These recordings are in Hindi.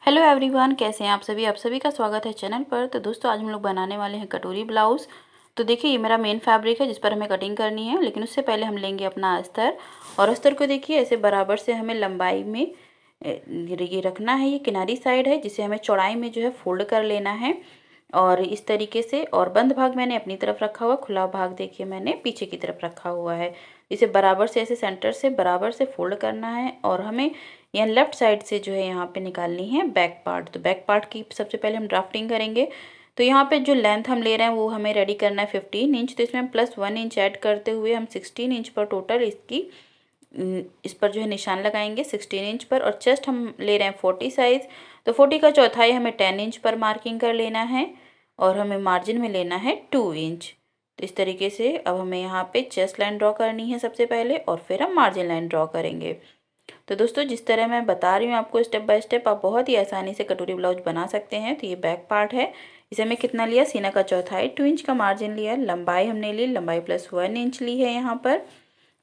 हेलो एवरीवन, कैसे हैं आप सभी का स्वागत है चैनल पर। तो दोस्तों आज हम लोग बनाने वाले हैं कटोरी ब्लाउज़। तो देखिए ये मेरा मेन फैब्रिक है जिस पर हमें कटिंग करनी है, लेकिन उससे पहले हम लेंगे अपना अस्तर। और अस्तर को देखिए ऐसे बराबर से हमें लंबाई में ये रखना है। ये किनारी साइड है जिसे हमें चौड़ाई में जो है फोल्ड कर लेना है। और इस तरीके से, और बंद भाग मैंने अपनी तरफ रखा हुआ, खुला भाग देखिए मैंने पीछे की तरफ रखा हुआ है। इसे बराबर से ऐसे सेंटर से बराबर से फोल्ड करना है। और हमें यहाँ लेफ्ट साइड से जो है यहाँ पे निकालनी है बैक पार्ट। तो बैक पार्ट की सबसे पहले हम ड्राफ्टिंग करेंगे। तो यहाँ पे जो लेंथ हम ले रहे हैं वो हमें रेडी करना है 15 इंच। तो इसमें हम +1 इंच ऐड करते हुए हम 16 इंच पर टोटल इसकी इस पर जो है निशान लगाएंगे 16 इंच पर। और चेस्ट हम ले रहे हैं 40 साइज़। तो 40 का चौथाई हमें 10 इंच पर मार्किंग कर लेना है। और हमें मार्जिन में लेना है 2 इंच। तो इस तरीके से अब हमें यहाँ पे चेस्ट लाइन ड्रॉ करनी है सबसे पहले, और फिर हम मार्जिन लाइन ड्रॉ करेंगे। तो दोस्तों जिस तरह मैं बता रही हूँ आपको स्टेप बाय स्टेप, आप बहुत ही आसानी से कटोरी ब्लाउज बना सकते हैं। तो ये बैक पार्ट है, इसे हमें कितना लिया, सीना का चौथाई 2 इंच का मार्जिन लिया। लंबाई हमने ली, लंबाई +1 इंच ली है यहाँ पर।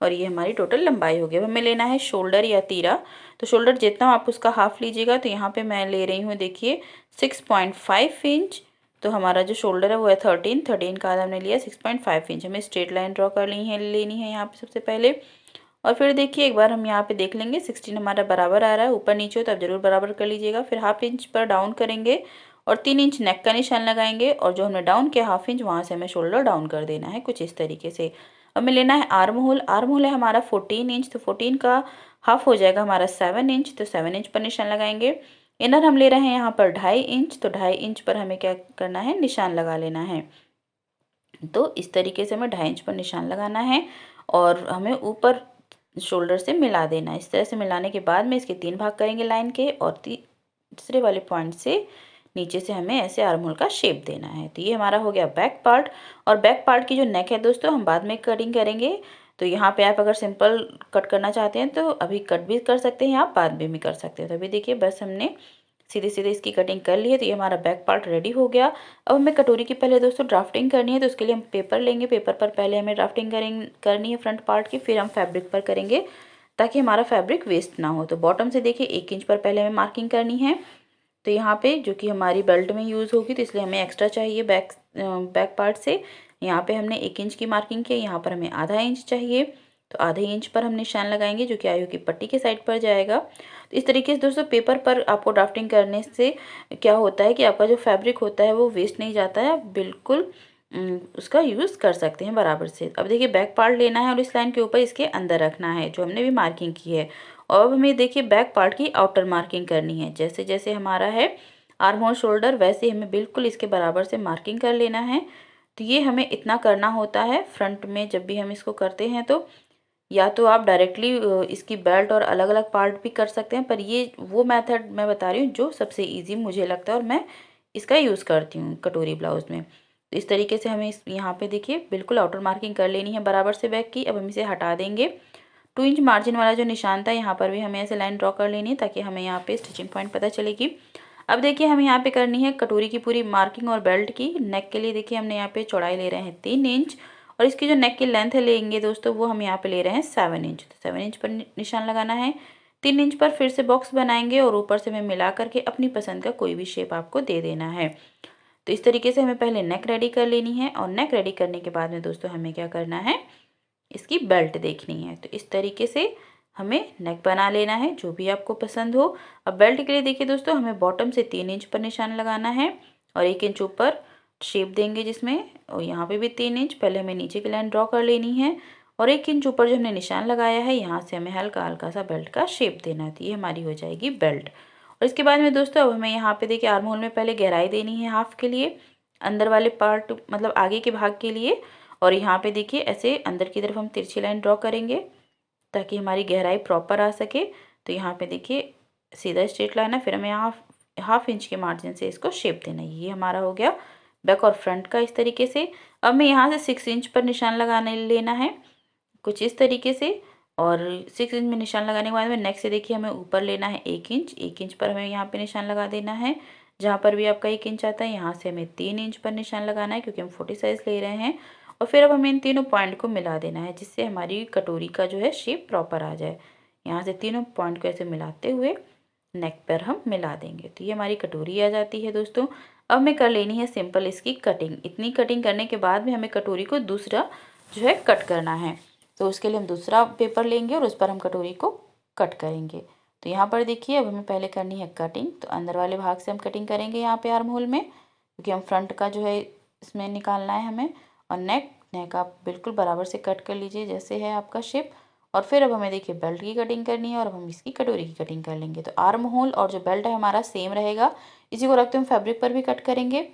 और ये हमारी टोटल लंबाई हो गई। अब हमें लेना है शोल्डर या तीरा। तो शोल्डर जितना आप उसका हाफ लीजिएगा। तो यहाँ पे मैं ले रही हूँ देखिए 6.5 इंच। तो हमारा जो शोल्डर है वो है 13 का आधा हमने लिया 6.5 इंच। हमें स्ट्रेट लाइन ड्रॉ कर लेनी है यहाँ पे सबसे पहले। और फिर देखिए एक बार हम यहाँ पे देख लेंगे 16 हमारा बराबर आ रहा है, ऊपर नीचे हो तो आप जरूर बराबर कर लीजिएगा। फिर हाफ इंच पर डाउन करेंगे और 3 इंच नेक का निशान लगाएंगे। और जो हमने डाउन किया हाफ इंच, वहाँ से हमें शोल्डर डाउन कर देना है कुछ इस तरीके से। हमें लेना है आर्म होल। आर्म होल है हमारा 14 इंच। तो 14 का हाफ हो जाएगा हमारा 7 इंच। तो 7 इंच पर निशान लगाएंगे। इनर हम ले रहे हैं यहाँ पर 2.5 इंच। तो 2.5 इंच पर हमें क्या करना है, निशान लगा लेना है। तो इस तरीके से हमें 2.5 इंच पर निशान लगाना है। और हमें ऊपर शोल्डर से मिला देना है। इस तरह से मिलाने के बाद में इसके 3 भाग करेंगे लाइन के, और तीसरे वाले पॉइंट से नीचे से हमें ऐसे आर्म होल का शेप देना है। तो ये हमारा हो गया बैक पार्ट। और बैक पार्ट की जो नेक है दोस्तों हम बाद में कटिंग करेंगे। तो यहाँ पे आप अगर सिंपल कट करना चाहते हैं तो अभी कट भी कर सकते हैं, आप बाद में भी कर सकते हैं। तो अभी देखिए बस हमने सीधे सीधे इसकी कटिंग कर ली है। तो ये हमारा बैक पार्ट रेडी हो गया। अब हमें कटोरी की पहले दोस्तों ड्राफ्टिंग करनी है। तो उसके लिए हम पेपर लेंगे। पेपर पर पहले हमें ड्राफ्टिंग करनी है फ्रंट पार्ट की, फिर हम फैब्रिक पर करेंगे ताकि हमारा फैब्रिक वेस्ट ना हो। तो बॉटम से देखिए 1 इंच पर पहले हमें मार्किंग करनी है। तो यहाँ पे जो कि हमारी बेल्ट में यूज़ होगी, तो इसलिए हमें एक्स्ट्रा चाहिए बैक पार्ट से। यहाँ पे हमने 1 इंच की मार्किंग की, यहाँ पर हमें आधा इंच चाहिए। तो आधे इंच पर हम निशान लगाएंगे जो कि आयु की पट्टी के साइड पर जाएगा। तो इस तरीके से दोस्तों पेपर पर आपको ड्राफ्टिंग करने से क्या होता है कि आपका जो फैब्रिक होता है वो वेस्ट नहीं जाता है, आप बिल्कुल उसका यूज़ कर सकते हैं बराबर से। अब देखिए बैक पार्ट लेना है और इस लाइन के ऊपर इसके अंदर रखना है जो हमने भी मार्किंग की है। और अब हमें देखिए बैक पार्ट की आउटर मार्किंग करनी है। जैसे जैसे हमारा है आर्म होल शोल्डर, वैसे हमें बिल्कुल इसके बराबर से मार्किंग कर लेना है। तो ये हमें इतना करना होता है फ्रंट में जब भी हम इसको करते हैं। तो या तो आप डायरेक्टली इसकी बेल्ट और अलग अलग पार्ट भी कर सकते हैं, पर ये वो मेथड मैं बता रही हूँ जो सबसे इजी मुझे लगता है और मैं इसका यूज़ करती हूँ कटोरी ब्लाउज में। तो इस तरीके से हमें इस यहाँ पे देखिए बिल्कुल आउटर मार्किंग कर लेनी है बराबर से बैक की। अब हम इसे हटा देंगे। 2 इंच मार्जिन वाला जो निशान था यहाँ पर भी हमें ऐसे लाइन ड्रॉ कर लेनी है ताकि हमें यहाँ पे स्टिचिंग पॉइंट पता चलेगी। अब देखिए हमें यहाँ पे करनी है कटोरी की पूरी मार्किंग और बेल्ट की। नेक के लिए देखिए हमने यहाँ पे चौड़ाई ले रहे हैं 3 इंच, और इसकी जो नेक की लेंथ है लेंगे दोस्तों वो हम यहाँ पे ले रहे हैं 7 इंच। तो 7 इंच पर निशान लगाना है। 3 इंच पर फिर से बॉक्स बनाएंगे और ऊपर से हमें मिला करके अपनी पसंद का कोई भी शेप आपको दे देना है। तो इस तरीके से हमें पहले नेक रेडी कर लेनी है। और नेक रेडी करने के बाद में दोस्तों हमें क्या करना है, इसकी बेल्ट देखनी है। तो इस तरीके से हमें नेक बना लेना है जो भी आपको पसंद हो। अब बेल्ट के लिए देखिए दोस्तों हमें बॉटम से 3 इंच पर निशान लगाना है और 1 इंच ऊपर शेप देंगे जिसमें, और यहाँ पे भी 3 इंच पहले हमें नीचे की लाइन ड्रॉ कर लेनी है। और 1 इंच ऊपर जो हमने निशान लगाया है यहाँ से हमें हल्का हल्का सा बेल्ट का शेप देना है। तो ये हमारी हो जाएगी बेल्ट। और इसके बाद में दोस्तों अब हमें यहाँ पे देखिए आर्म होल में पहले गहराई देनी है हाफ के लिए, अंदर वाले पार्ट मतलब आगे के भाग के लिए। और यहाँ पे देखिए ऐसे अंदर की तरफ हम तिरछी लाइन ड्रॉ करेंगे ताकि हमारी गहराई प्रॉपर आ सके। तो यहाँ पे देखिए सीधा स्ट्रेट लाइन है, फिर हमें यहाँ हाफ इंच के मार्जिन से इसको शेप देना है। ये हमारा हो गया बैक और फ्रंट का इस तरीके से। अब मैं यहाँ से 6 इंच पर निशान लगाने लेना है कुछ इस तरीके से। और 6 इंच में निशान लगाने के बाद में नेक्स्ट से देखिए हमें ऊपर लेना है 1 इंच। 1 इंच पर हमें यहाँ पे निशान लगा देना है। जहाँ पर भी आपका 1 इंच आता है यहाँ से हमें 3 इंच पर निशान लगाना है क्योंकि हम 40 साइज ले रहे हैं। और फिर अब हमें इन तीनों पॉइंट को मिला देना है जिससे हमारी कटोरी का जो है शेप प्रॉपर आ जाए। यहाँ से तीनों पॉइंट को ऐसे मिलाते हुए नेक पर हम मिला देंगे। तो ये हमारी कटोरी आ जाती है दोस्तों। अब हमें कर लेनी है सिंपल इसकी कटिंग। इतनी कटिंग करने के बाद में हमें कटोरी को दूसरा जो है कट करना है। तो उसके लिए हम दूसरा पेपर लेंगे और उस पर हम कटोरी को कट करेंगे। तो यहाँ पर देखिए अब हमें पहले करनी है कटिंग। तो अंदर वाले भाग से हम कटिंग करेंगे यहाँ पे आर्म होल में, क्योंकि हम फ्रंट का जो है इसमें निकालना है हमें। और नेक आप बिल्कुल बराबर से कट कर लीजिए जैसे है आपका शेप। और फिर अब हमें देखिए बेल्ट की कटिंग करनी है और अब हम इसकी कटोरी की कटिंग कर लेंगे। तो आर्म होल और जो बेल्ट है हमारा सेम रहेगा, इसी को रखते हम फैब्रिक पर भी कट करेंगे।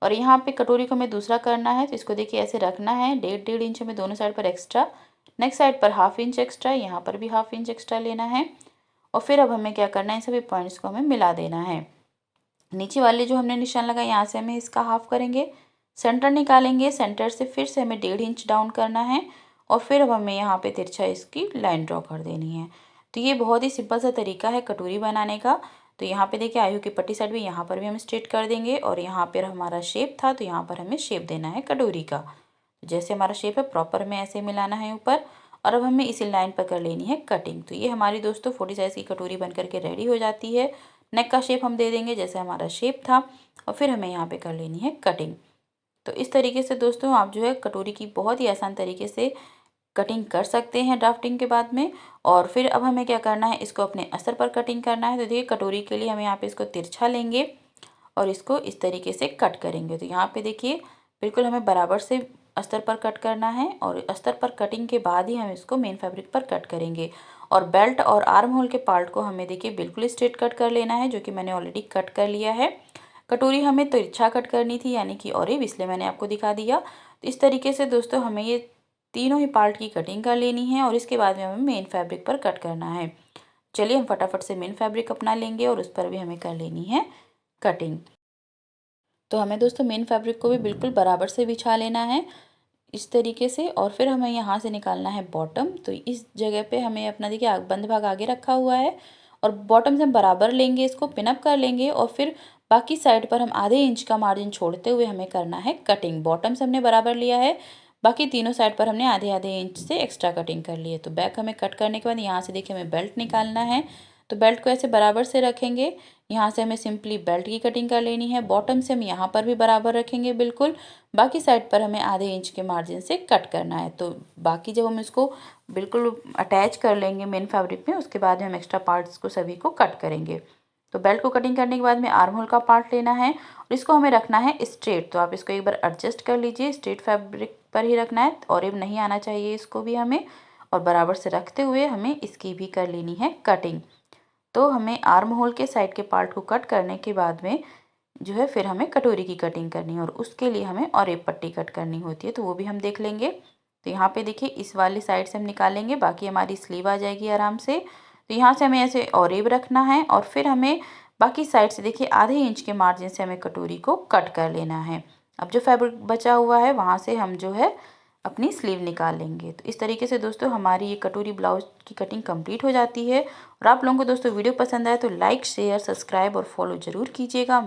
और यहाँ पे कटोरी को हमें दूसरा करना है, तो इसको देखिए ऐसे रखना है। 1.5 इंच हमें दोनों साइड पर एक्स्ट्रा, नेक्स्ट साइड पर 1/2 इंच एक्स्ट्रा, यहाँ पर भी 1/2 इंच एक्स्ट्रा लेना है। और फिर अब हमें क्या करना है, सभी पॉइंट्स को हमें मिला देना है। नीचे वाले जो हमने निशान लगाया यहाँ से हमें इसका हाफ करेंगे, सेंटर निकालेंगे, सेंटर से फिर से हमें 1.5 इंच डाउन करना है। और फिर अब हमें यहाँ पे तिरछा इसकी लाइन ड्रॉ कर देनी है। तो ये बहुत ही सिंपल सा तरीका है कटोरी बनाने का। तो यहाँ पे देखिए आयु की पट्टी साइड भी यहाँ पर भी हम स्ट्रेट कर देंगे और यहाँ पर हमारा शेप था तो यहाँ पर हमें शेप देना है कटोरी का। जैसे हमारा शेप है प्रॉपर में ऐसे मिलाना है ऊपर। और अब हमें इसी लाइन पर कर लेनी है कटिंग। तो ये हमारी दोस्तों 40 साइज़ की कटोरी बन करके रेडी हो जाती है। नेक का शेप हम दे देंगे जैसे हमारा शेप था और फिर हमें यहाँ पे कर लेनी है कटिंग। तो इस तरीके से दोस्तों आप जो है कटोरी की बहुत ही आसान तरीके से कटिंग कर सकते हैं ड्राफ्टिंग के बाद में। और फिर अब हमें क्या करना है, इसको अपने अस्तर पर कटिंग करना है। तो देखिए कटोरी के लिए हम यहाँ पे इसको तिरछा लेंगे और इसको इस तरीके से कट करेंगे। तो यहाँ पे देखिए बिल्कुल हमें बराबर से अस्तर पर कट करना है और अस्तर पर कटिंग के बाद ही हम इसको मेन फैब्रिक पर कट करेंगे। और बेल्ट और आर्म होल के पार्ट को हमें देखिए बिल्कुल स्ट्रेट कट कर लेना है, जो कि मैंने ऑलरेडी कट कर लिया है। कटोरी हमें तिरछा कट करनी थी यानी कि और इसलिए मैंने आपको दिखा दिया। तो इस तरीके से दोस्तों हमें ये तीनों ही पार्ट की कटिंग कर लेनी है और इसके बाद में हमें मेन फैब्रिक पर कट करना है। चलिए हम फटाफट से मेन फैब्रिक अपना लेंगे और उस पर भी हमें कर लेनी है कटिंग। तो हमें दोस्तों मेन फैब्रिक को भी बिल्कुल बराबर से बिछा लेना है इस तरीके से। और फिर हमें यहाँ से निकालना है बॉटम। तो इस जगह पे हमें अपना देखिए बंद भाग आगे रखा हुआ है और बॉटम से हम बराबर लेंगे, इसको पिनअप कर लेंगे और फिर बाकी साइड पर हम आधे इंच का मार्जिन छोड़ते हुए हमें करना है कटिंग। बॉटम से हमने बराबर लिया है, बाकी तीनों साइड पर हमने आधे आधे इंच से एक्स्ट्रा कटिंग कर ली है। तो बैक हमें कट करने के बाद यहाँ से देखिए हमें बेल्ट निकालना है। तो बेल्ट को ऐसे बराबर से रखेंगे, यहाँ से हमें सिंपली बेल्ट की कटिंग कर लेनी है। बॉटम से हम यहाँ पर भी बराबर रखेंगे बिल्कुल, बाकी साइड पर हमें आधे इंच के मार्जिन से कट करना है। तो बाकी जब हम इसको बिल्कुल अटैच कर लेंगे मेन फैब्रिक में, उसके बाद हम एक्स्ट्रा पार्ट्स को सभी को कट करेंगे। तो बेल्ट को कटिंग करने के बाद में आर्म होल का पार्ट लेना है और इसको हमें रखना है स्ट्रेट। तो आप इसको एक बार एडजस्ट कर लीजिए, स्ट्रेट फैब्रिक पर ही रखना है और ये नहीं आना चाहिए इसको भी हमें। और बराबर से रखते हुए हमें इसकी भी कर लेनी है कटिंग। तो हमें आर्म होल के साइड के पार्ट को कट करने के बाद में जो है फिर हमें कटोरी की कटिंग करनी है और उसके लिए हमें और एक पट्टी कट करनी होती है, तो वो भी हम देख लेंगे। तो यहाँ पे देखिए इस वाली साइड से हम निकालेंगे, बाकी हमारी स्लीव आ जाएगी आराम से। तो यहाँ से हमें ऐसे ऑरेब रखना है और फिर हमें बाकी साइड से देखिए आधे इंच के मार्जिन से हमें कटोरी को कट कर लेना है। अब जो फैब्रिक बचा हुआ है वहाँ से हम जो है अपनी स्लीव निकाल लेंगे। तो इस तरीके से दोस्तों हमारी ये कटोरी ब्लाउज की कटिंग कंप्लीट हो जाती है। और आप लोगों को दोस्तों वीडियो पसंद आए तो लाइक शेयर सब्सक्राइब और फॉलो ज़रूर कीजिएगा।